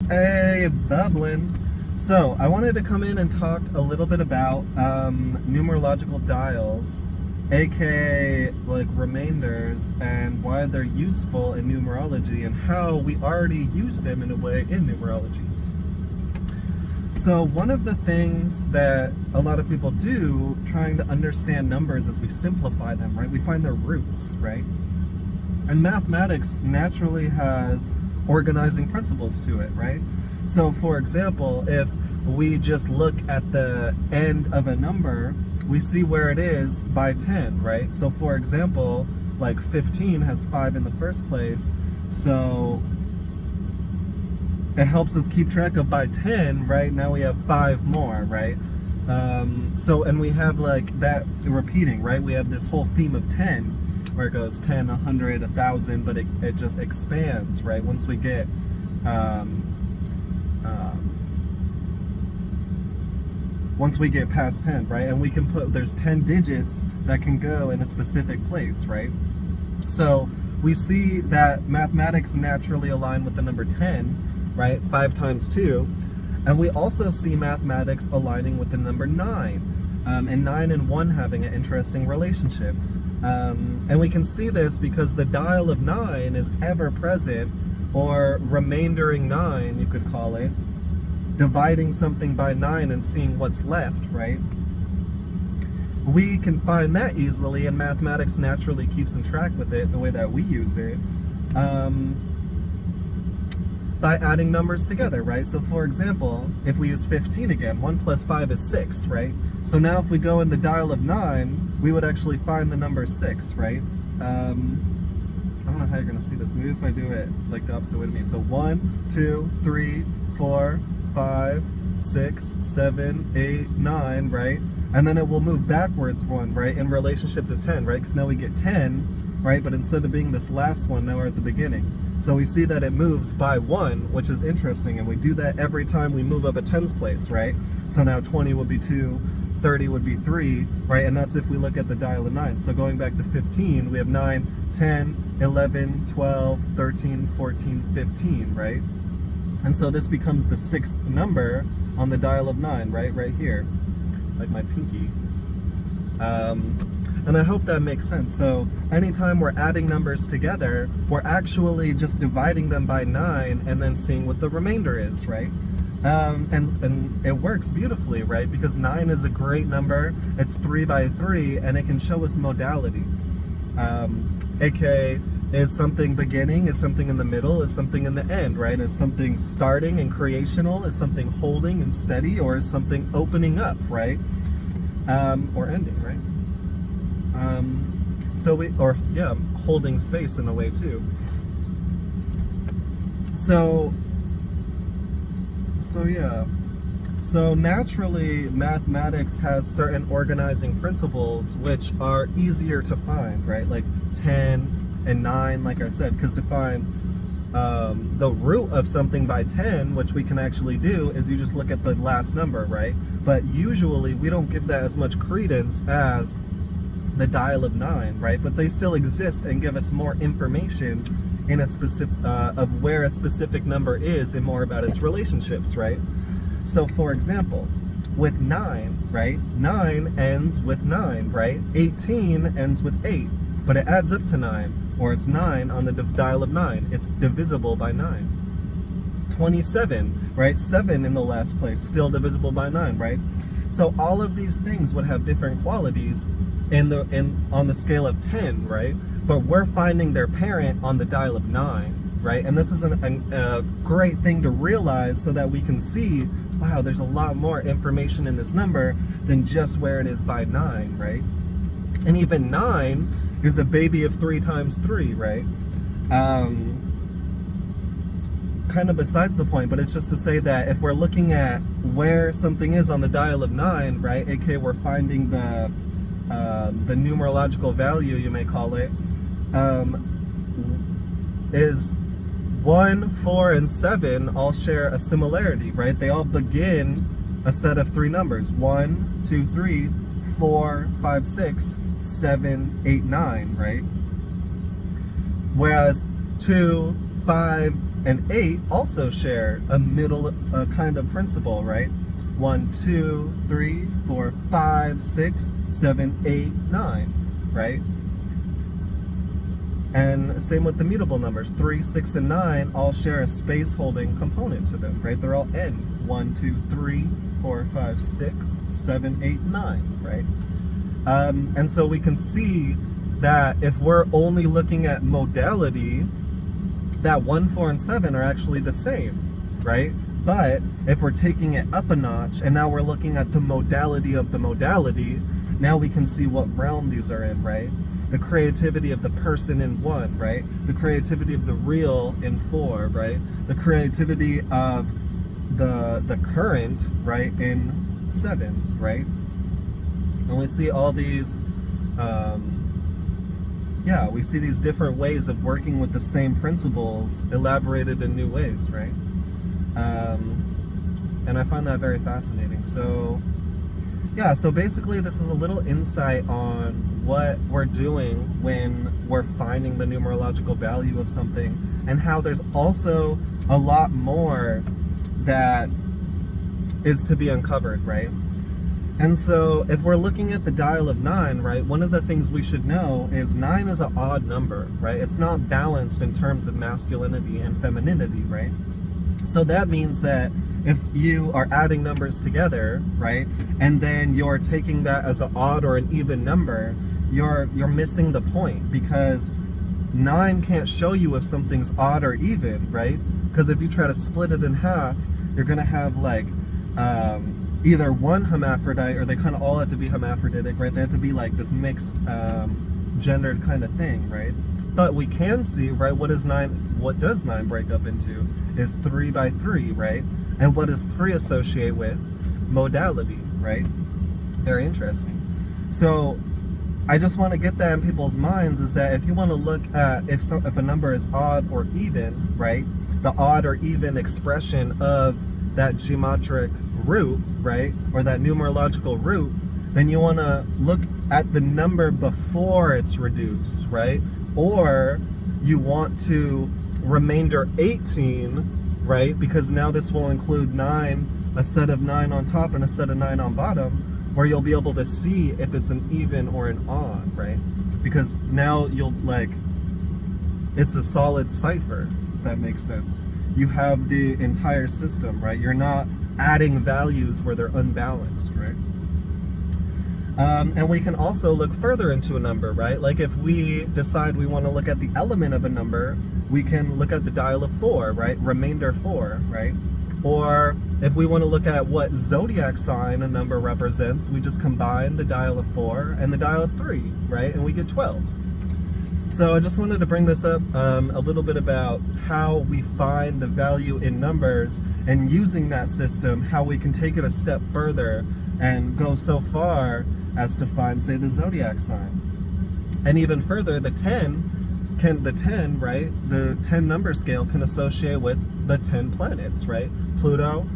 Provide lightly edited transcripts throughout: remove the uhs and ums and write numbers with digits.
Hey, bubbling. So, I wanted to come in and talk a little bit about numerological dials, aka like remainders, and why they're useful in numerology and how we already use them in a way in numerology. So, one of the things that a lot of people do trying to understand numbers is we simplify them, right? We find their roots, right? And mathematics naturally has organizing principles to it, right? So for example, if we just look at the end of a number, we see where it is by 10, right? So for example, like 15 has 5 in the first place, so it helps us keep track of by 10, right? Now we have 5 more, right? And we have like that repeating, right? We have this whole theme of 10, where it goes 10, 100, 1,000, but it just expands, right? Once we get once we get past 10, right? And we can there's 10 digits that can go in a specific place, right? So we see that mathematics naturally align with the number 10, right? 5 times 2. And we also see mathematics aligning with the number 9, and 9 and 1 having an interesting relationship. And we can see this because the dial of 9 is ever present, or remaindering 9, you could call it, dividing something by 9 and seeing what's left, right? We can find that easily, and mathematics naturally keeps in track with it the way that we use it, by adding numbers together, right? So for example, if we use 15 again, 1 plus 5 is 6, right? So now if we go in the dial of 9, we would actually find the number 6, right? I don't know how you're going to see this. Maybe if I do it like the opposite way to me. So 1, 2, 3, 4, 5, 6, 7, 8, 9, right? And then it will move backwards 1, right? In relationship to 10, right? Because now we get 10, right? But instead of being this last one, now we're at the beginning. So we see that it moves by 1, which is interesting. And we do that every time we move up a tens place, right? So now 20 would be 2. 30 would be 3, right? And that's if we look at the dial of 9. So going back to 15, we have 9, 10, 11, 12, 13, 14, 15, right? And so this becomes the 6th number on the dial of 9, right? Right here, like my pinky. And I hope that makes sense. So anytime we're adding numbers together, we're actually just dividing them by 9 and then seeing what the remainder is, right? And it works beautifully, right? Because 9 is a great number. It's 3 by 3, and it can show us modality. AKA, is something beginning? Is something in the middle? Is something in the end, right? Is something starting and creational? Is something holding and steady? Or is something opening up, right? Or ending, right? Holding space in a way too. So naturally, mathematics has certain organizing principles which are easier to find, right? Like 10 and 9, like I said, because to find the root of something by 10, which we can actually do, is you just look at the last number, right? But usually we don't give that as much credence as the dial of 9, right? But they still exist and give us more information in a specific of where a specific number is and more about its relationships, right? So for example, with 9, right? 9 ends with 9, right? 18 ends with 8, but it adds up to 9, or it's 9 on the dial of 9. It's divisible by 9. 27, right? 7 in the last place, still divisible by 9, right? So all of these things would have different qualities on the scale of 10, right? But we're finding their parent on the dial of 9, right? And this is a great thing to realize so that we can see, wow, there's a lot more information in this number than just where it is by 9, right? And even 9 is a baby of 3 times 3, right? Kind of besides the point, but it's just to say that if we're looking at where something is on the dial of 9, right, aka we're finding the numerological value, you may call it, is 1, 4, and 7 all share a similarity, right? They all begin a set of 3 numbers: 1, 2, 3, 4, 5, 6, 7, 8, 9, right? Whereas 2, 5, and 8 also share a middle kind of principle, right? 1, 2, 3, 4, 5, 6, 7, 8, 9, right? And same with the mutable numbers. 3, 6, and 9 all share a space holding component to them, right? They're all end. 1, 2, 3, 4, 5, 6, 7, 8, 9, right? And so we can see that if we're only looking at modality, that 1, 4, and 7 are actually the same, right? But if we're taking it up a notch and now we're looking at the modality of the modality, now we can see what realm these are in, right? The creativity of the person in 1, right? The creativity of the real in 4, right? The creativity of the current, right, in 7, right? And we see all these, we see these different ways of working with the same principles elaborated in new ways, right? And I find that very fascinating. So, so basically this is a little insight on what we're doing when we're finding the numerological value of something, and how there's also a lot more that is to be uncovered, right? And so if we're looking at the dial of 9, right, one of the things we should know is 9 is an odd number, right? It's not balanced in terms of masculinity and femininity, right? So that means that if you are adding numbers together, right, and then you're taking that as an odd or an even number, you're missing the point, because 9 can't show you if something's odd or even, right? Because if you try to split it in half, you're gonna have like either one hermaphrodite, or they kind of all have to be hermaphroditic, right? They have to be like this mixed gendered kind of thing, right? But we can see, right, what does 9 break up into is 3 by 3, right? And what does 3 associate with? Modality, right? Very interesting. So I just want to get that in people's minds, is that if you want to look at if a number is odd or even, right, the odd or even expression of that geometric root, right, or that numerological root, then you want to look at the number before it's reduced, right? Or you want to remainder 18, right, because now this will include 9, a set of 9 on top and a set of 9 on bottom, where you'll be able to see if it's an even or an odd, right? Because now it's a solid cipher, if that makes sense. You have the entire system, right? You're not adding values where they're unbalanced, right? And we can also look further into a number, right? Like if we decide we want to look at the element of a number, we can look at the dial of 4, right? Remainder 4, right? Or if we want to look at what zodiac sign a number represents, we just combine the dial of 4 and the dial of 3, right? And we get 12. So I just wanted to bring this up a little bit about how we find the value in numbers, and using that system, how we can take it a step further and go so far as to find, say, the zodiac sign. And even further, the 10, right? The 10 number scale can associate with the 10 planets, right? Pluto,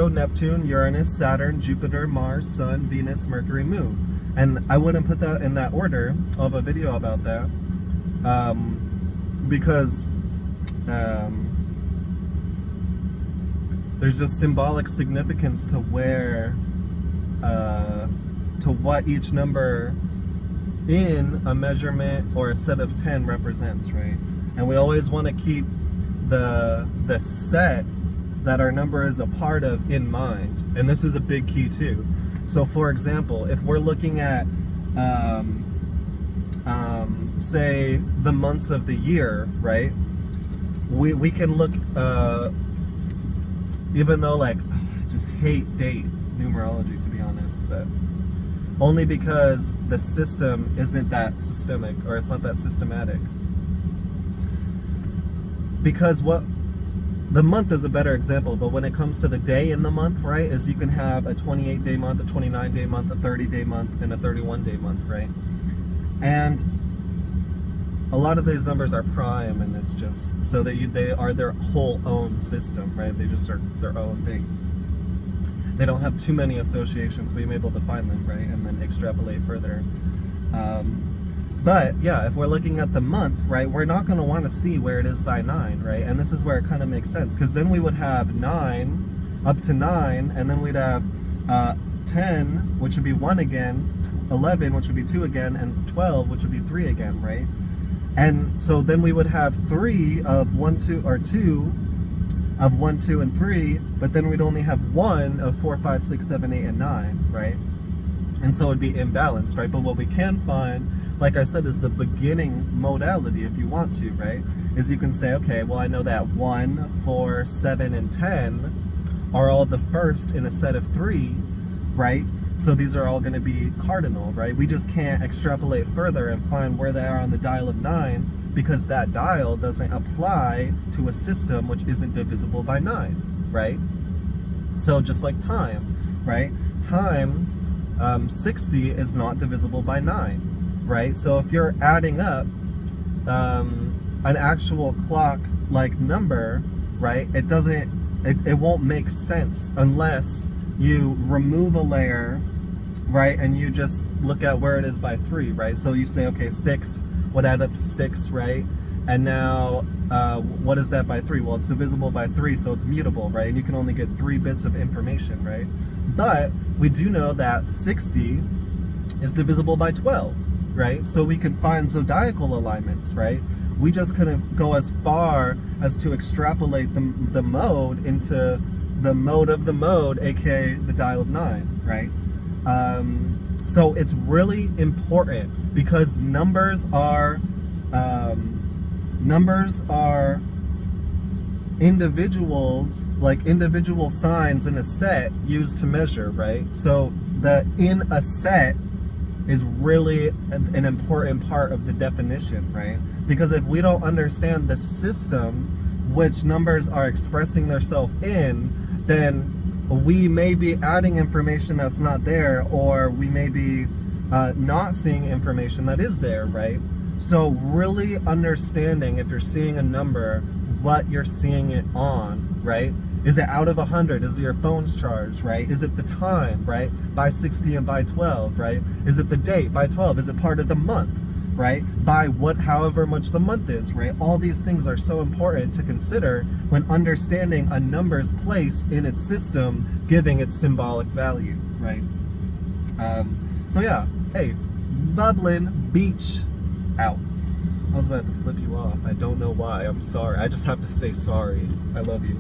Neptune, Uranus, Saturn, Jupiter, Mars, Sun, Venus, Mercury, Moon. And I wouldn't put that in that order. I'll have a video about that. Because there's just symbolic significance to where, to what each number in a measurement or a set of 10 represents, right? And we always want to keep the set that our number is a part of in mind. And this is a big key too. So for example, if we're looking at, say, the months of the year, right? We can look, even though I just hate date numerology, to be honest, but only because the system isn't that systemic, or it's not that systematic. Because the month is a better example, but when it comes to the day in the month, right, is you can have a 28-day month, a 29-day month, a 30-day month, and a 31-day month, right? And a lot of these numbers are prime, and it's just so that they are their whole own system, right? They just are their own thing. They don't have too many associations, but you're able to find them, right, and then extrapolate further. But yeah, if we're looking at the month, right, we're not going to want to see where it is by 9, right? And this is where it kind of makes sense, because then we would have 9 up to 9, and then we'd have 10, which would be 1 again, 11, which would be 2 again, and 12, which would be 3 again, right? And so then we would have 3 of 1, 2, or 2 of 1, 2, and 3, but then we'd only have 1 of 4, 5, 6, 7, 8, and 9, right? And so it'd be imbalanced, right? But what we can find, like I said, is the beginning modality, if you want to, right? Is you can say, okay, well, I know that 1, 4, 7, and 10 are all the first in a set of 3, right? So these are all going to be cardinal, right? We just can't extrapolate further and find where they are on the dial of 9, because that dial doesn't apply to a system which isn't divisible by 9, right? So just like time, right? Time, 60 is not divisible by 9, right? So if you're adding up an actual clock-like number, right, it won't make sense unless you remove a layer, right, and you just look at where it is by 3, right? So you say, okay, 6 would add up to 6, right? And now, what is that by 3? Well, it's divisible by 3, so it's mutable, right? And you can only get 3 bits of information, right? But we do know that 60 is divisible by 12, right? So we can find zodiacal alignments, right? We just couldn't go as far as to extrapolate the mode into the mode of the mode, aka the dial of 9, right? So it's really important, because numbers are individuals, like individual signs in a set used to measure, right? So the in a set is really an important part of the definition, right? Because if we don't understand the system which numbers are expressing themselves in, then we may be adding information that's not there, or we may be not seeing information that is there, right? So really understanding, if you're seeing a number, what you're seeing it on, right? Is it out of 100? Is it your phone's charged, right? Is it the time, right? By 60 and by 12, right? Is it the date by 12? Is it part of the month, right? By however much the month is, right? All these things are so important to consider when understanding a number's place in its system, giving its symbolic value, right? So yeah, hey, bubbling beach out. I was about to flip you off. I don't know why. I'm sorry. I just have to say sorry. I love you.